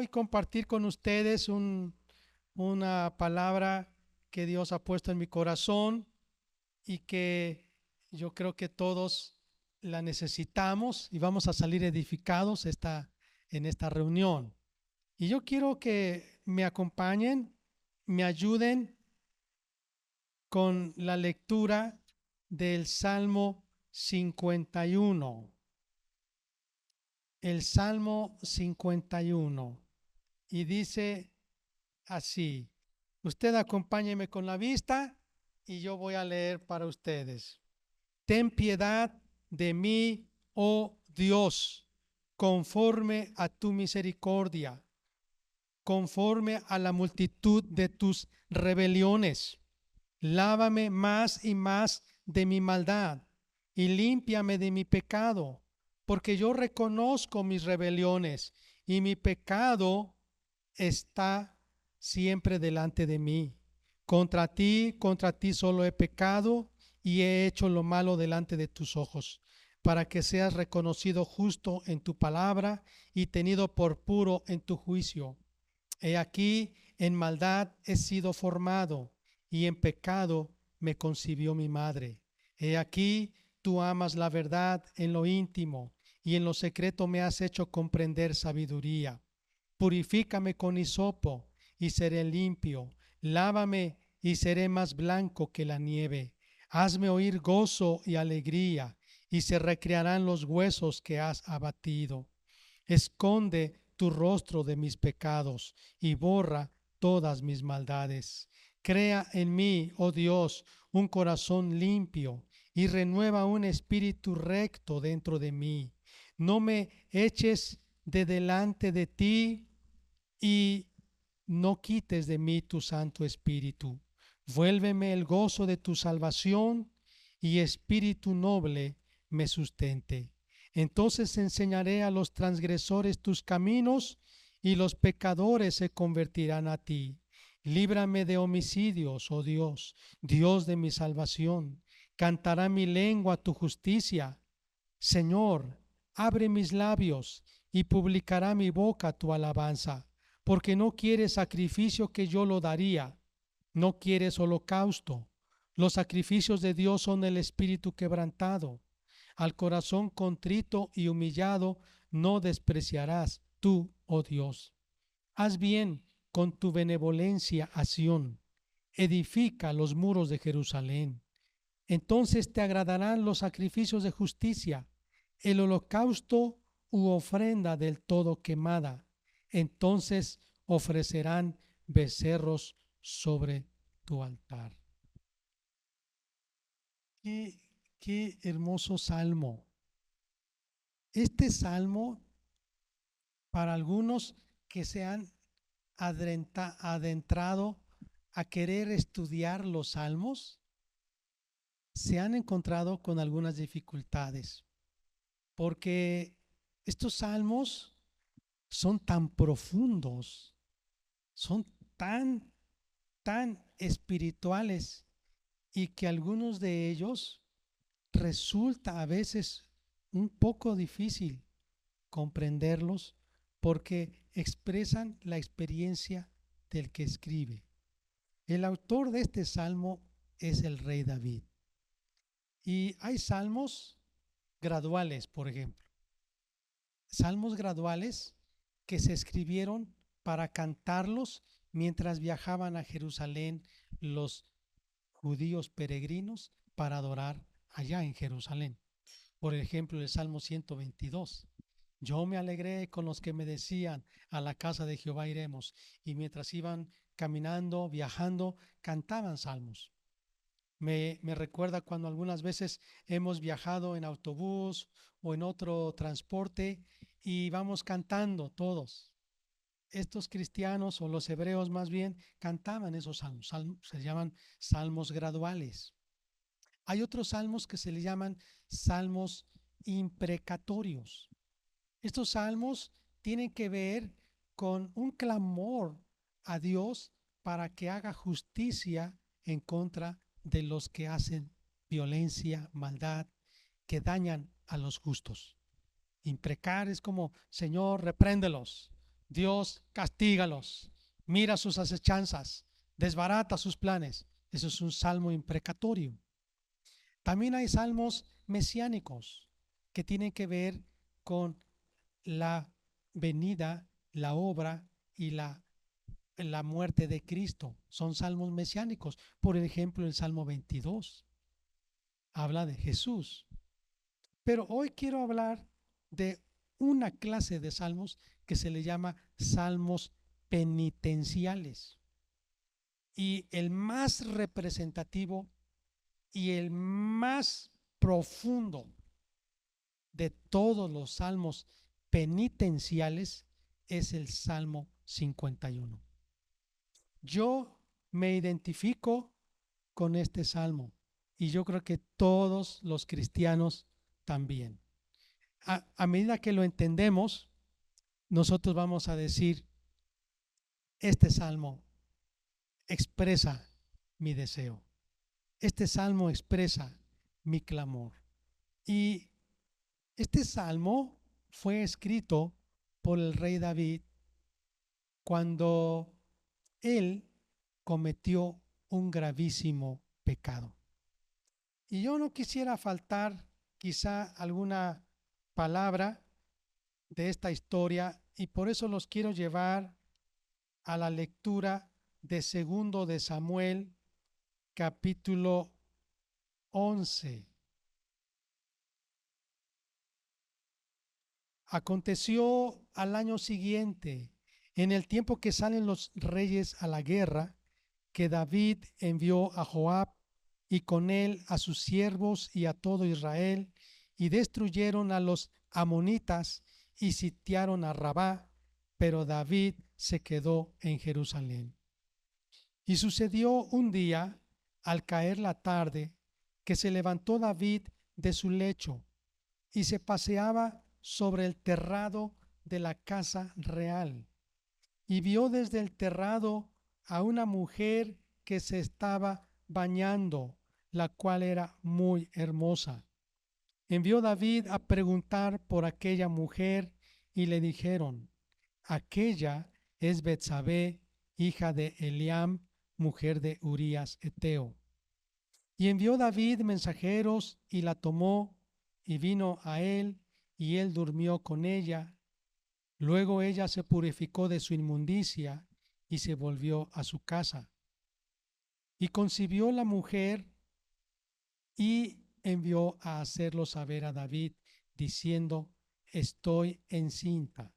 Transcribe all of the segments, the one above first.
hoy compartir con ustedes una palabra que Dios ha puesto en mi corazón y que yo creo que todos la necesitamos y vamos a salir edificados en esta reunión. Y yo quiero que me acompañen, me ayuden con la lectura del Salmo 51. El Salmo 51. Y dice así. Usted acompáñeme con la vista y yo voy a leer para ustedes. Ten piedad de mí, oh Dios, conforme a tu misericordia, conforme a la multitud de tus rebeliones. Lávame más y más de mi maldad y límpiame de mi pecado, porque yo reconozco mis rebeliones y mi pecado está siempre delante de mí. Contra ti solo he pecado y he hecho lo malo delante de tus ojos, para que seas reconocido justo en tu palabra y tenido por puro en tu juicio. He aquí, en maldad he sido formado y en pecado me concibió mi madre. He aquí, tú amas la verdad en lo íntimo y en lo secreto me has hecho comprender sabiduría. Purifícame con hisopo y seré limpio. Lávame y seré más blanco que la nieve. Hazme oír gozo y alegría, y se recrearán los huesos que has abatido. Esconde tu rostro de mis pecados y borra todas mis maldades. Crea en mí, oh Dios, un corazón limpio y renueva un espíritu recto dentro de mí. No me eches de delante de ti y no quites de mí tu Santo Espíritu. Vuélveme el gozo de tu salvación y espíritu noble me sustente. Entonces enseñaré a los transgresores tus caminos y los pecadores se convertirán a ti. Líbrame de homicidios, oh Dios, Dios de mi salvación. Cantará mi lengua tu justicia. Señor, abre mis labios y publicará mi boca tu alabanza, porque no quieres sacrificio que yo lo daría, no quieres holocausto. Los sacrificios de Dios son el espíritu quebrantado. Al corazón contrito y humillado no despreciarás tú, oh Dios. Haz bien con tu benevolencia a Sión. Edifica los muros de Jerusalén. Entonces te agradarán los sacrificios de justicia, el holocausto u ofrenda del todo quemada. Entonces ofrecerán becerros sobre tu altar. Qué, qué hermoso salmo. Este salmo, para algunos que se han adentrado a querer estudiar los salmos, se han encontrado con algunas dificultades, porque estos salmos son tan profundos, son tan espirituales y que algunos de ellos resulta a veces un poco difícil comprenderlos porque expresan la experiencia del que escribe. El autor de este salmo es el rey David. Y hay salmos graduales, por ejemplo. Salmos graduales que se escribieron para cantarlos mientras viajaban a Jerusalén los judíos peregrinos para adorar allá en Jerusalén. Por ejemplo, el Salmo 122. Yo me alegré con los que me decían, a la casa de Jehová iremos. Y mientras iban caminando, viajando, cantaban salmos. Me recuerda cuando algunas veces hemos viajado en autobús o en otro transporte y vamos cantando todos. Estos cristianos o los hebreos más bien cantaban esos salmos, se llaman salmos graduales. Hay otros salmos que se le llaman salmos imprecatorios. Estos salmos tienen que ver con un clamor a Dios para que haga justicia en contra de los que hacen violencia, maldad, que dañan a los justos. Imprecar es como, Señor, repréndelos, Dios castígalos, mira sus acechanzas, desbarata sus planes. Eso es un salmo imprecatorio. También hay salmos mesiánicos que tienen que ver con la venida, la obra y la muerte de Cristo. Son salmos mesiánicos. Por ejemplo, el Salmo 22 habla de Jesús. Pero hoy quiero hablar de una clase de salmos que se le llama salmos penitenciales. Y el más representativo y el más profundo de todos los salmos penitenciales es el Salmo 51. Yo me identifico con este salmo y yo creo que todos los cristianos también. A medida que lo entendemos, nosotros vamos a decir, este salmo expresa mi deseo. Este salmo expresa mi clamor. Y este salmo fue escrito por el rey David cuando él cometió un gravísimo pecado. Y yo no quisiera faltar quizá alguna palabra de esta historia y por eso los quiero llevar a la lectura de segundo de Samuel capítulo 11. Aconteció al año siguiente, en el tiempo que salen los reyes a la guerra, que David envió a Joab y con él a sus siervos y a todo Israel, y destruyeron a los amonitas y sitiaron a Rabá, pero David se quedó en Jerusalén. Y sucedió un día, al caer la tarde, que se levantó David de su lecho y se paseaba sobre el terrado de la casa real, y vio desde el terrado a una mujer que se estaba bañando, la cual era muy hermosa. Envió David a preguntar por aquella mujer y le dijeron: aquella es Betsabé, hija de Eliam, mujer de Urías Eteo. Y envió David mensajeros y la tomó y vino a él y él durmió con ella. Luego ella se purificó de su inmundicia y se volvió a su casa. Y concibió la mujer y envió a hacerlo saber a David, diciendo: estoy encinta,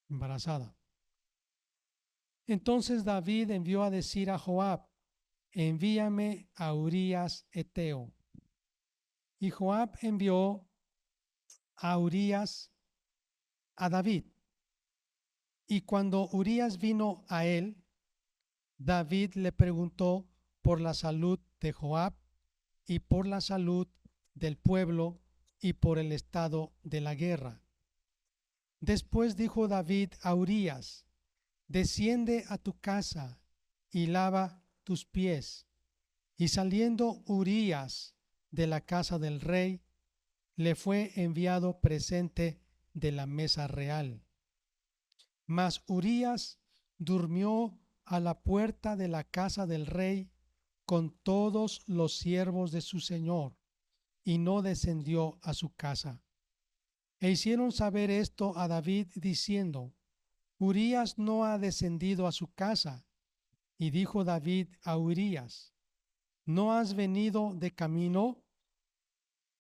embarazada. Entonces David envió a decir a Joab: envíame a Urías Eteo. Y Joab envió a Urías a David. Y cuando Urías vino a él, David le preguntó por la salud de Joab y por la salud del pueblo y por el estado de la guerra. Después dijo David a Urías: desciende a tu casa y lava tus pies. Y saliendo Urías de la casa del rey, le fue enviado presente de la mesa real. Mas Urías durmió a la puerta de la casa del rey con todos los siervos de su señor, y no descendió a su casa. E hicieron saber esto a David, diciendo: Urías no ha descendido a su casa. Y dijo David a Urías: ¿no has venido de camino?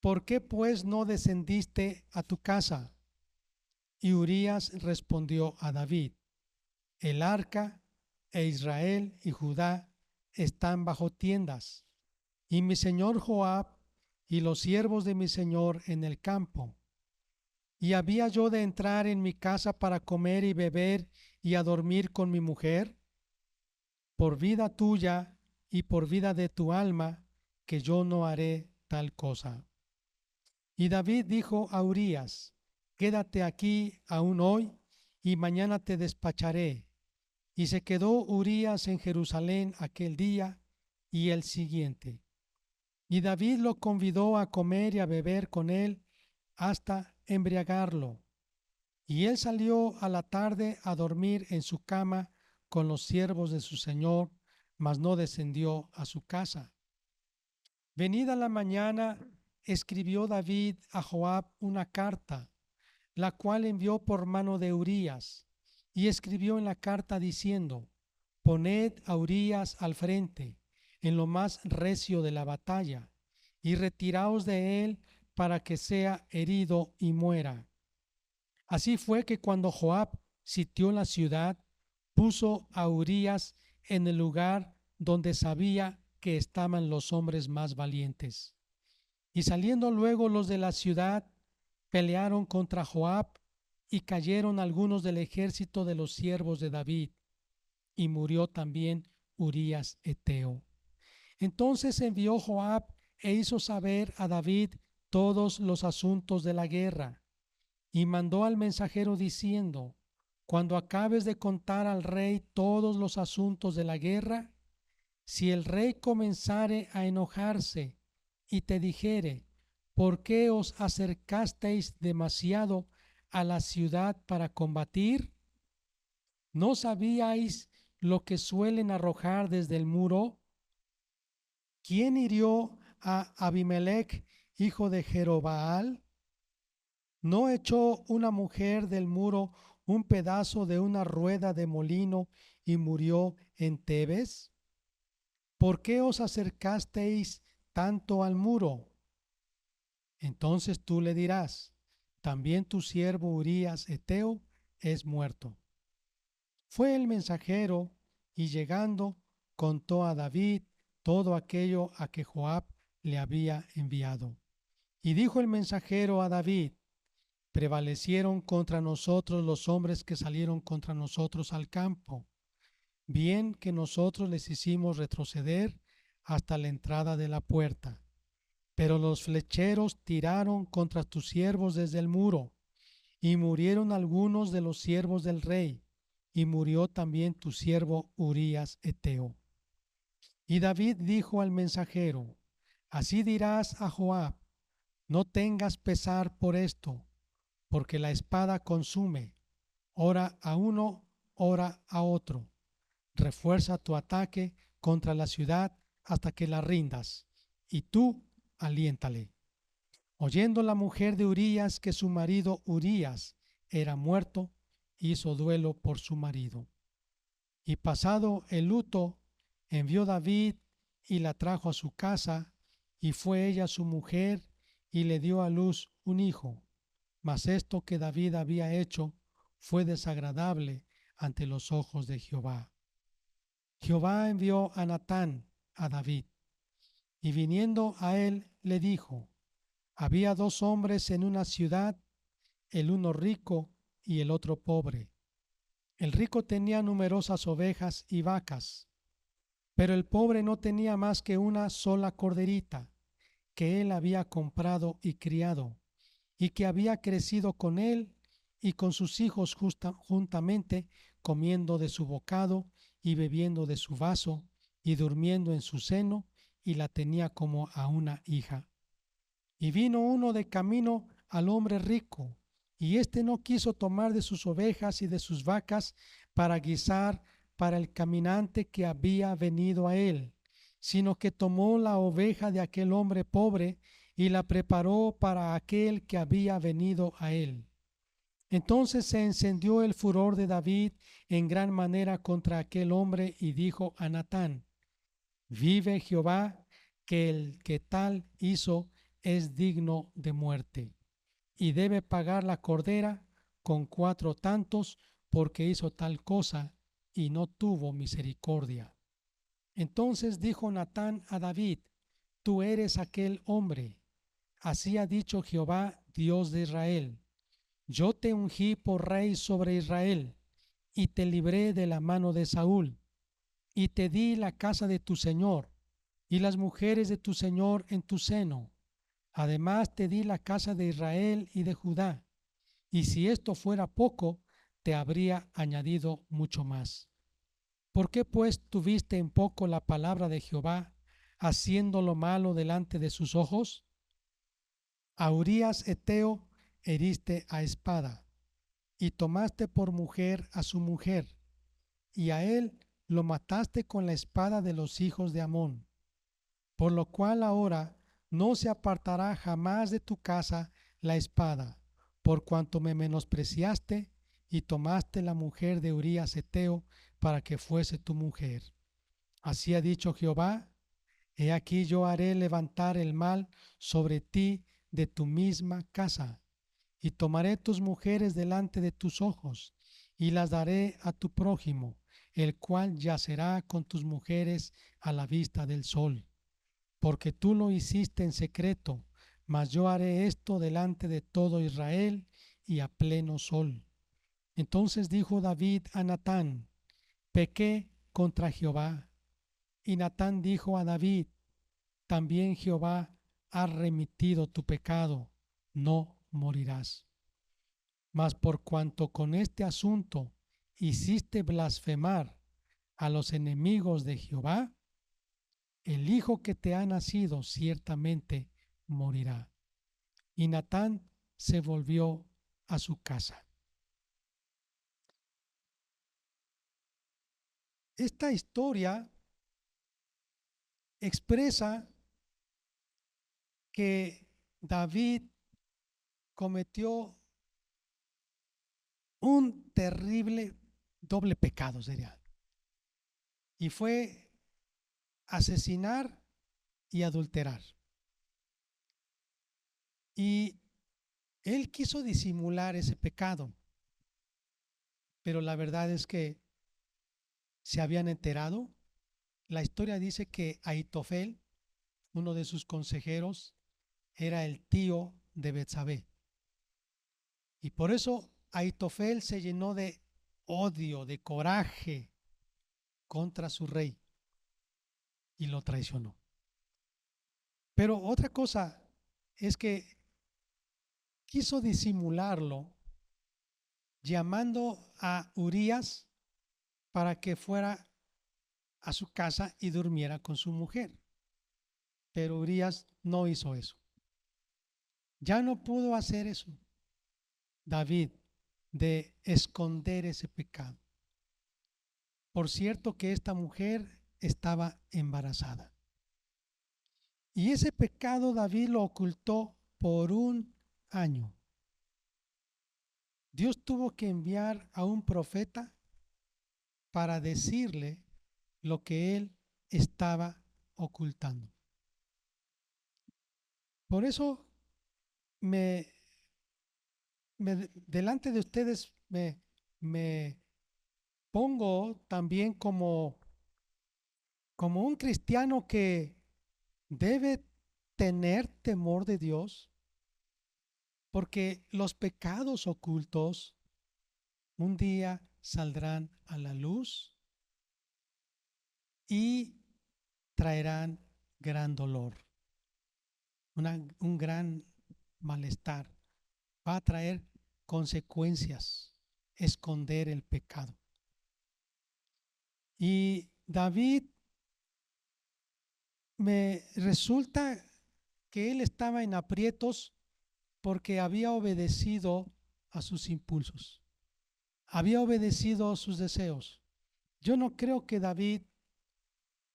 ¿Por qué pues no descendiste a tu casa? Y Urías respondió a David: el arca e Israel y Judá están bajo tiendas, y mi señor Joab y los siervos de mi señor en el campo. ¿Y había yo de entrar en mi casa para comer y beber y a dormir con mi mujer? Por vida tuya y por vida de tu alma, que yo no haré tal cosa. Y David dijo a Urías: quédate aquí aún hoy, y mañana te despacharé. Y se quedó Urías en Jerusalén aquel día y el siguiente. Y David lo convidó a comer y a beber con él hasta embriagarlo. Y él salió a la tarde a dormir en su cama con los siervos de su señor, mas no descendió a su casa. Venida la mañana, escribió David a Joab una carta, la cual envió por mano de Urías, y escribió en la carta diciendo: Poned a Urías al frente, en lo más recio de la batalla, y retiraos de él para que sea herido y muera. Así fue que cuando Joab sitió la ciudad, puso a Urías en el lugar donde sabía que estaban los hombres más valientes. Y saliendo luego los de la ciudad, pelearon contra Joab, y cayeron algunos del ejército de los siervos de David, y murió también Urías heteo. Entonces envió Joab e hizo saber a David todos los asuntos de la guerra, y mandó al mensajero diciendo: Cuando acabes de contar al rey todos los asuntos de la guerra, si el rey comenzare a enojarse y te dijere: ¿por qué os acercasteis demasiado a la ciudad para combatir? ¿No sabíais lo que suelen arrojar desde el muro? ¿Quién hirió a Abimelech, hijo de Jerobaal? ¿No echó una mujer del muro un pedazo de una rueda de molino y murió en Tebes? ¿Por qué os acercasteis tanto al muro? Entonces tú le dirás: también tu siervo Urías heteo es muerto. Fue el mensajero, y llegando contó a David todo aquello a que Joab le había enviado. Y dijo el mensajero a David: prevalecieron contra nosotros los hombres que salieron contra nosotros al campo, bien que nosotros les hicimos retroceder hasta la entrada de la puerta. Pero los flecheros tiraron contra tus siervos desde el muro, y murieron algunos de los siervos del rey, y murió también tu siervo Urías heteo. Y David dijo al mensajero: así dirás a Joab: no tengas pesar por esto, porque la espada consume, ora a uno, ora a otro. Refuerza tu ataque contra la ciudad hasta que la rindas, y tú aliéntale. Oyendo la mujer de Urías que su marido Urías era muerto, hizo duelo por su marido. Y pasado el luto, envió David y la trajo a su casa, y fue ella su mujer, y le dio a luz un hijo. Mas esto que David había hecho fue desagradable ante los ojos de Jehová. Jehová envió a Natán a David, y viniendo a él le dijo: había dos hombres en una ciudad, el uno rico y el otro pobre. El rico tenía numerosas ovejas y vacas, pero el pobre no tenía más que una sola corderita, que él había comprado y criado, y que había crecido con él y con sus hijos juntamente, comiendo de su bocado y bebiendo de su vaso y durmiendo en su seno, y la tenía como a una hija. Y vino uno de camino al hombre rico, y éste no quiso tomar de sus ovejas y de sus vacas para guisar para el caminante que había venido a él, sino que tomó la oveja de aquel hombre pobre y la preparó para aquel que había venido a él. Entonces se encendió el furor de David en gran manera contra aquel hombre, y dijo a Natán: vive Jehová, que el que tal hizo es digno de muerte, y debe pagar la cordera con 4 tantos, porque hizo tal cosa y no tuvo misericordia. Entonces dijo Natán a David: tú eres aquel hombre. Así ha dicho Jehová, Dios de Israel: yo te ungí por rey sobre Israel, y te libré de la mano de Saúl, y te di la casa de tu señor y las mujeres de tu señor en tu seno. Además te di la casa de Israel y de Judá, y si esto fuera poco, te habría añadido mucho más. ¿Por qué pues tuviste en poco la palabra de Jehová, haciendo lo malo delante de sus ojos? A Urías heteo heriste a espada, y tomaste por mujer a su mujer, y a él lo mataste con la espada de los hijos de Amón, por lo cual ahora no se apartará jamás de tu casa la espada, por cuanto me menospreciaste y tomaste la mujer de Urías Heteo para que fuese tu mujer. Así ha dicho Jehová: he aquí yo haré levantar el mal sobre ti de tu misma casa, y tomaré tus mujeres delante de tus ojos, y las daré a tu prójimo, el cual yacerá con tus mujeres a la vista del sol. Porque tú lo hiciste en secreto, mas yo haré esto delante de todo Israel y a pleno sol. Entonces dijo David a Natán: pequé contra Jehová. Y Natán dijo a David: también Jehová ha remitido tu pecado, no morirás. Mas por cuanto con este asunto hiciste blasfemar a los enemigos de Jehová, el hijo que te ha nacido ciertamente morirá. Y Natán se volvió a su casa. Esta historia expresa que David cometió un terrible doble pecado, sería, y fue asesinar y adulterar. Y él quiso disimular ese pecado, pero la verdad es que se habían enterado. La historia dice que Ahitofel, uno de sus consejeros, era el tío de Betsabé. Y por eso Ahitofel se llenó de odio, de coraje contra su rey y lo traicionó. Pero otra cosa es que quiso disimularlo llamando a Urías para que fuera a su casa y durmiera con su mujer. Pero Urías no hizo eso. Ya no pudo hacer eso David, de esconder ese pecado. Por cierto que esta mujer estaba embarazada. Y ese pecado David lo ocultó por un año. Dios tuvo que enviar a un profeta para decirle lo que él estaba ocultando. Por eso me, delante de ustedes me pongo también como un cristiano que debe tener temor de Dios, porque los pecados ocultos un día saldrán a la luz y traerán gran dolor, un gran malestar. Va a traer consecuencias esconder el pecado. Y David, me resulta que él estaba en aprietos porque había obedecido a sus impulsos, había obedecido a sus deseos. Yo no creo que David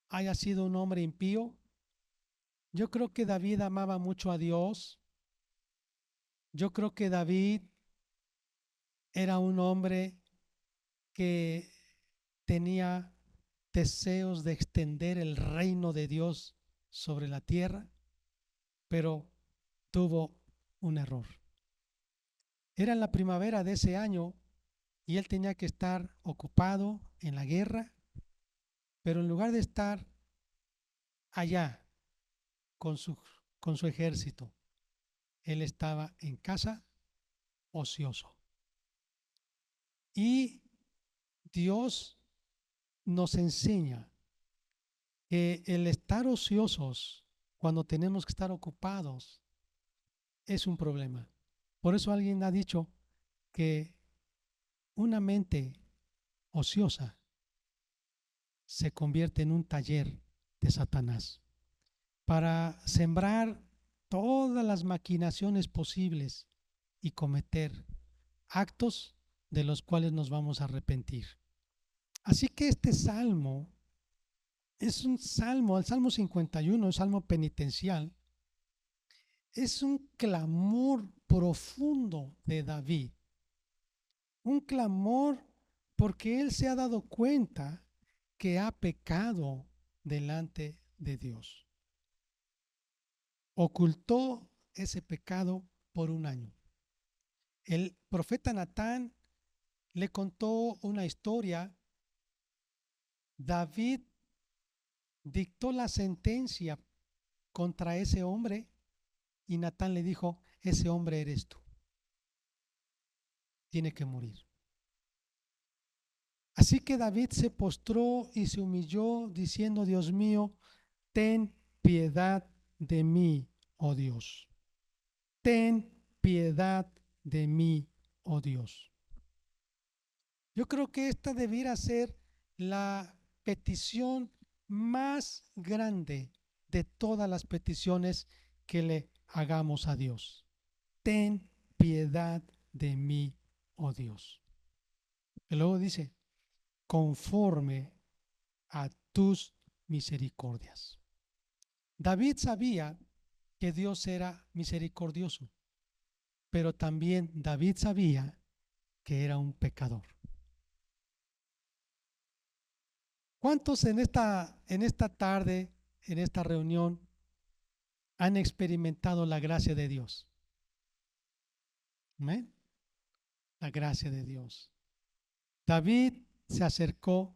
haya sido un hombre impío. Yo creo que David amaba mucho a Dios. Yo creo que David era un hombre que tenía deseos de extender el reino de Dios sobre la tierra, pero tuvo un error. Era en la primavera de ese año y él tenía que estar ocupado en la guerra, pero en lugar de estar allá con su, con su ejército, él estaba en casa ocioso. Y Dios nos enseña que el estar ociosos cuando tenemos que estar ocupados es un problema. Por eso alguien ha dicho que una mente ociosa se convierte en un taller de Satanás para sembrar todas las maquinaciones posibles y cometer actos de los cuales nos vamos a arrepentir. Así que este salmo es un salmo, el Salmo 51, un salmo penitencial, es un clamor profundo de David, un clamor porque él se ha dado cuenta que ha pecado delante de Dios. Ocultó ese pecado por un año. El profeta Natán le contó una historia. David dictó la sentencia contra ese hombre y Natán le dijo, ese hombre eres tú, tiene que morir. Así que David se postró y se humilló diciendo, Dios mío, ten piedad de mí, oh Dios. Ten piedad de mí, oh Dios. Yo creo que esta debiera ser la petición más grande de todas las peticiones que le hagamos a Dios. Ten piedad de mí, oh Dios. Y luego dice, conforme a tus misericordias. David sabía que Dios era misericordioso, pero también David sabía que era un pecador. ¿Cuántos en esta tarde, en esta reunión, han experimentado la gracia de Dios? ¿Amén? La gracia de Dios. David se acercó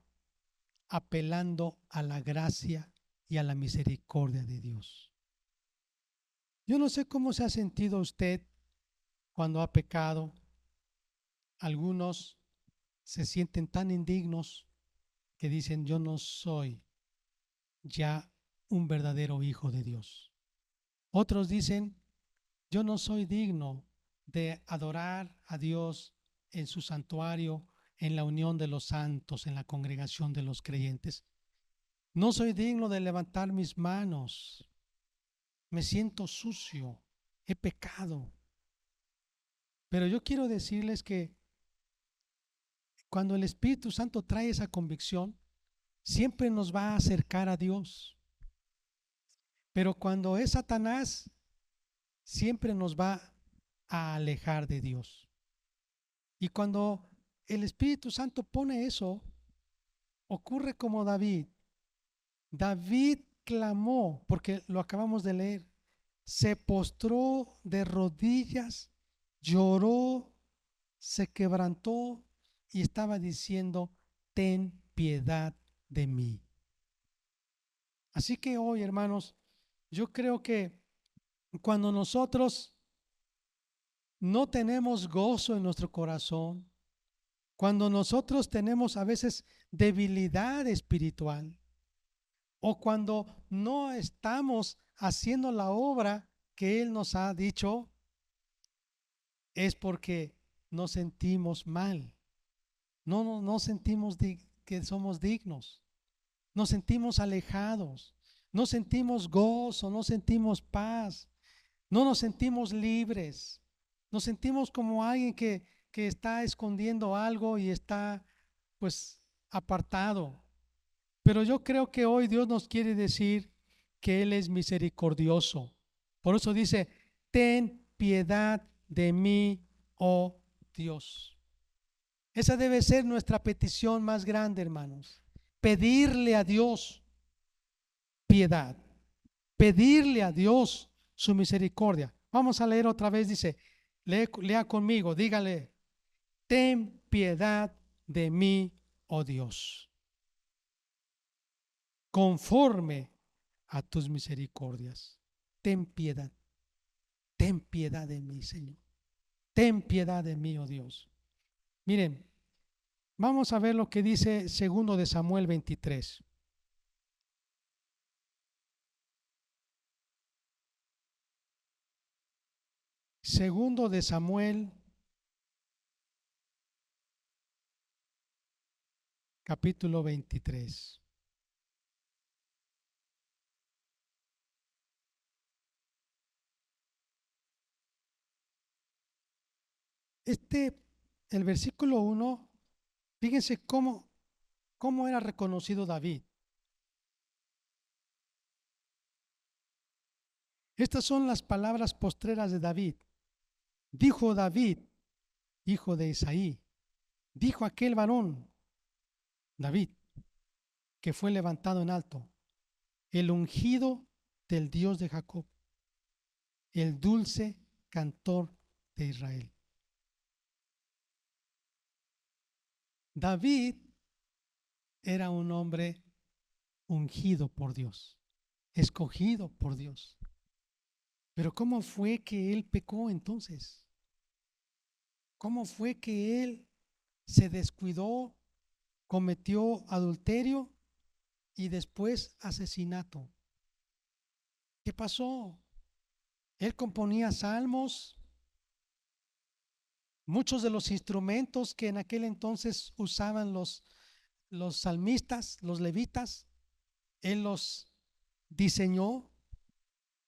apelando a la gracia y a la misericordia de Dios. Yo no sé cómo se ha sentido usted cuando ha pecado. Algunos se sienten tan indignos que dicen, yo no soy ya un verdadero hijo de Dios. Otros dicen, yo no soy digno de adorar a Dios en su santuario, en la unión de los santos, en la congregación de los creyentes. No soy digno de levantar mis manos. Me siento sucio, he pecado. Pero yo quiero decirles que cuando el Espíritu Santo trae esa convicción, siempre nos va a acercar a Dios. Pero cuando es Satanás, siempre nos va a alejar de Dios. Y cuando el Espíritu Santo pone eso, ocurre como David. David clamó, porque lo acabamos de leer, se postró de rodillas, lloró, se quebrantó y estaba diciendo, ten piedad de mí. Así que hoy, hermanos, yo creo que cuando nosotros no tenemos gozo en nuestro corazón, cuando nosotros tenemos a veces debilidad espiritual o cuando no estamos haciendo la obra que Él nos ha dicho, es porque nos sentimos mal. No sentimos que somos dignos. Nos sentimos alejados. No sentimos gozo, no sentimos paz. No nos sentimos libres. Nos sentimos como alguien que está escondiendo algo y está pues apartado. Pero yo creo que hoy Dios nos quiere decir que Él es misericordioso. Por eso dice, ten piedad de mí, oh Dios. Esa debe ser nuestra petición más grande, hermanos. Pedirle a Dios piedad. Pedirle a Dios su misericordia. Vamos a leer otra vez, dice, lea conmigo, dígale, ten piedad de mí, oh Dios, conforme a tus misericordias. Ten piedad de mí, Señor. Ten piedad de mí, oh Dios. Miren, vamos a ver lo que dice segundo de Samuel 23. Segundo de Samuel, capítulo 23. Este el versículo 1, fíjense cómo era reconocido David. Estas son las palabras postreras de David. Dijo David, hijo de Isaí, dijo aquel varón, David, que fue levantado en alto, el ungido del Dios de Jacob, el dulce cantor de Israel. David era un hombre ungido por Dios, escogido por Dios. Pero ¿cómo fue que él pecó entonces? ¿Cómo fue que él se descuidó, cometió adulterio y después asesinato? ¿Qué pasó? Él componía salmos, muchos de los instrumentos que en aquel entonces usaban los salmistas, los levitas, él los diseñó,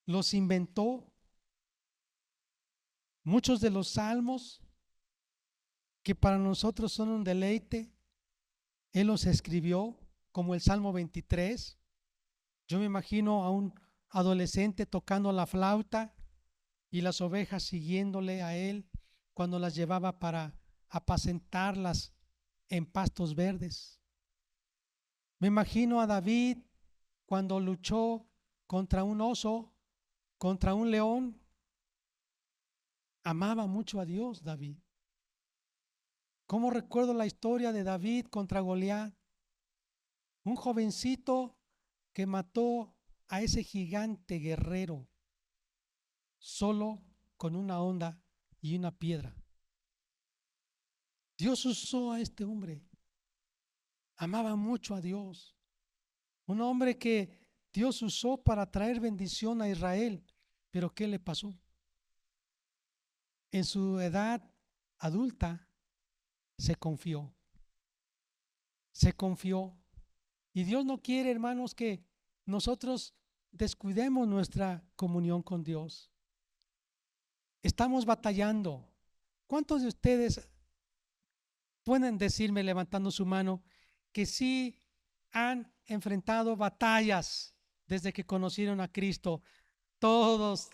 los inventó. Muchos de los salmos que para nosotros son un deleite, él los escribió, como el Salmo 23. Yo me imagino a un adolescente tocando la flauta y las ovejas siguiéndole a él cuando las llevaba para apacentarlas en pastos verdes. Me imagino a David cuando luchó contra un oso, contra un león. Amaba mucho a Dios David. ¿Cómo recuerdo la historia de David contra Goliat? Un jovencito que mató a ese gigante guerrero solo con una honda y una piedra. Dios usó a este hombre. Amaba mucho a Dios. Un hombre que Dios usó para traer bendición a Israel. Pero ¿qué le pasó? En su edad adulta se confió. Se confió. Y Dios no quiere, hermanos, que nosotros descuidemos nuestra comunión con Dios. Estamos batallando. ¿Cuántos de ustedes pueden decirme, levantando su mano, que sí han enfrentado batallas desde que conocieron a Cristo? Todos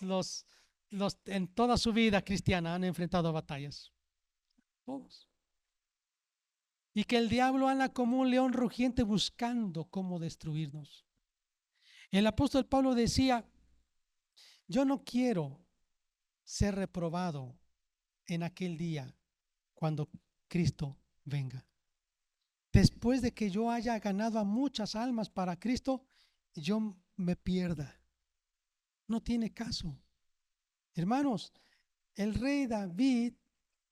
en toda su vida cristiana han enfrentado batallas. Todos. Y que el diablo anda como un león rugiente buscando cómo destruirnos. El apóstol Pablo decía, yo no quiero ser reprobado en aquel día cuando Cristo venga. Después de que yo haya ganado a muchas almas para Cristo, yo me pierda. No tiene caso. Hermanos, el rey David,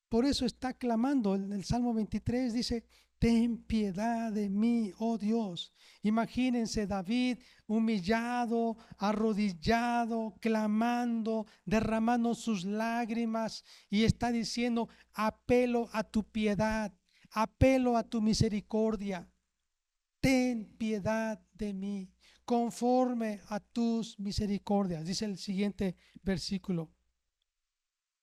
por eso está clamando. El Salmo 23 dice, ten piedad de mí, oh Dios. Imagínense David humillado, arrodillado, clamando, derramando sus lágrimas y está diciendo, apelo a tu piedad, apelo a tu misericordia. Ten piedad de mí, conforme a tus misericordias. Dice el siguiente versículo.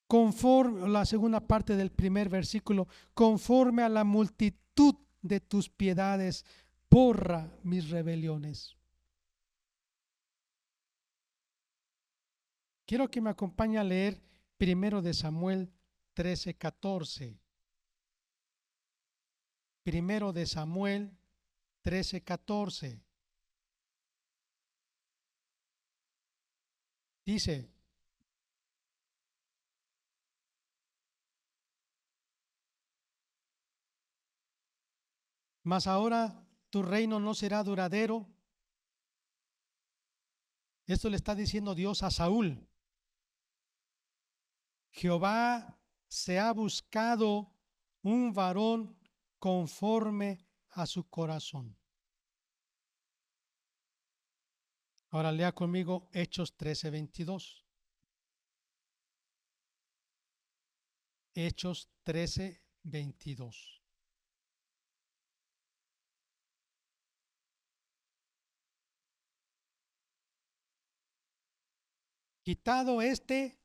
Conforme, la segunda parte del primer versículo, conforme a la multitud de tus piedades, borra mis rebeliones. Quiero que me acompañe a leer primero de Samuel 13:14. Primero de Samuel 13:14. Dice, mas ahora tu reino no será duradero. Esto le está diciendo Dios a Saúl. Jehová se ha buscado un varón conforme a su corazón. Ahora lea conmigo Hechos 13:22. Hechos 13:22. Quitado este,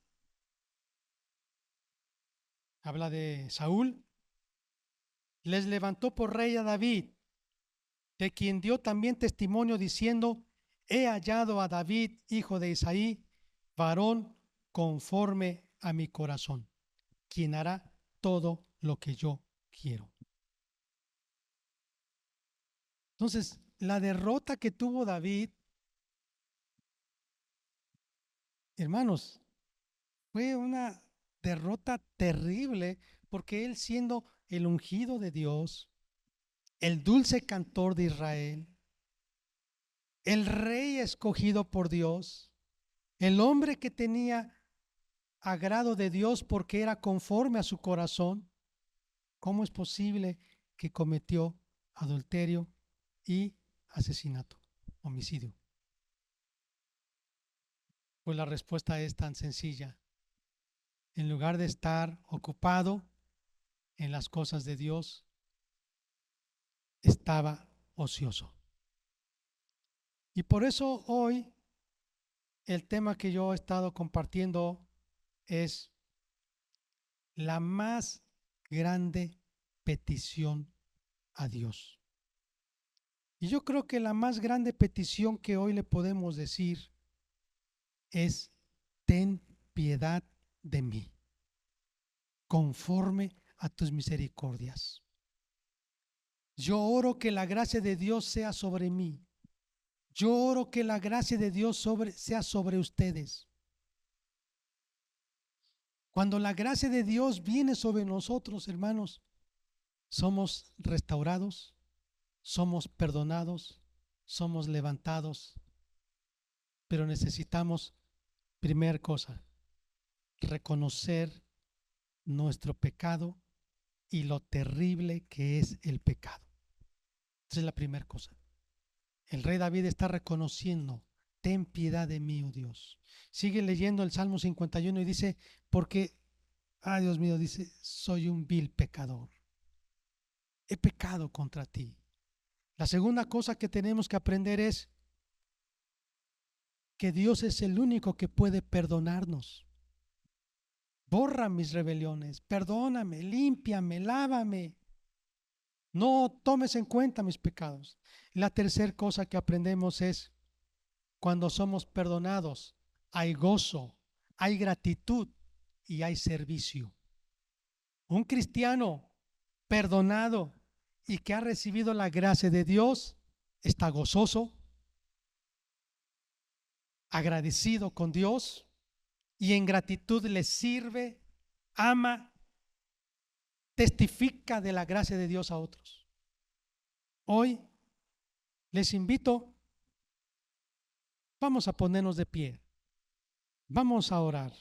habla de Saúl, les levantó por rey a David, de quien dio también testimonio diciendo: he hallado a David, hijo de Isaí, varón conforme a mi corazón, quien hará todo lo que yo quiero. Entonces, la derrota que tuvo David, hermanos, fue una derrota terrible, porque él, siendo el ungido de Dios, el dulce cantor de Israel, el rey escogido por Dios, el hombre que tenía agrado de Dios porque era conforme a su corazón, ¿cómo es posible que cometió adulterio y asesinato, homicidio? Pues la respuesta es tan sencilla. En lugar de estar ocupado en las cosas de Dios, estaba ocioso. Y por eso hoy el tema que yo he estado compartiendo es la más grande petición a Dios. Y yo creo que la más grande petición que hoy le podemos decir es: ten piedad de mí, conforme a tus misericordias. Yo oro que la gracia de Dios sea sobre mí. Yo oro que la gracia de Dios sea sobre ustedes. Cuando la gracia de Dios viene sobre nosotros, hermanos, somos restaurados, somos perdonados, somos levantados, pero necesitamos, primera cosa, reconocer nuestro pecado y lo terrible que es el pecado. Esa es la primera cosa. El rey David está reconociendo: ten piedad de mí, oh Dios. Sigue leyendo el Salmo 51 y dice: porque, Dios mío, dice, soy un vil pecador. He pecado contra ti. La segunda cosa que tenemos que aprender es que Dios es el único que puede perdonarnos. Borra mis rebeliones, perdóname, límpiame, lávame. No tomes en cuenta mis pecados. La tercera cosa que aprendemos es: cuando somos perdonados, hay gozo, hay gratitud y hay servicio. Un cristiano perdonado y que ha recibido la gracia de Dios está gozoso, agradecido con Dios, y en gratitud le sirve, ama, testifica de la gracia de Dios a otros. Hoy les invito, vamos a ponernos de pie, vamos a orar.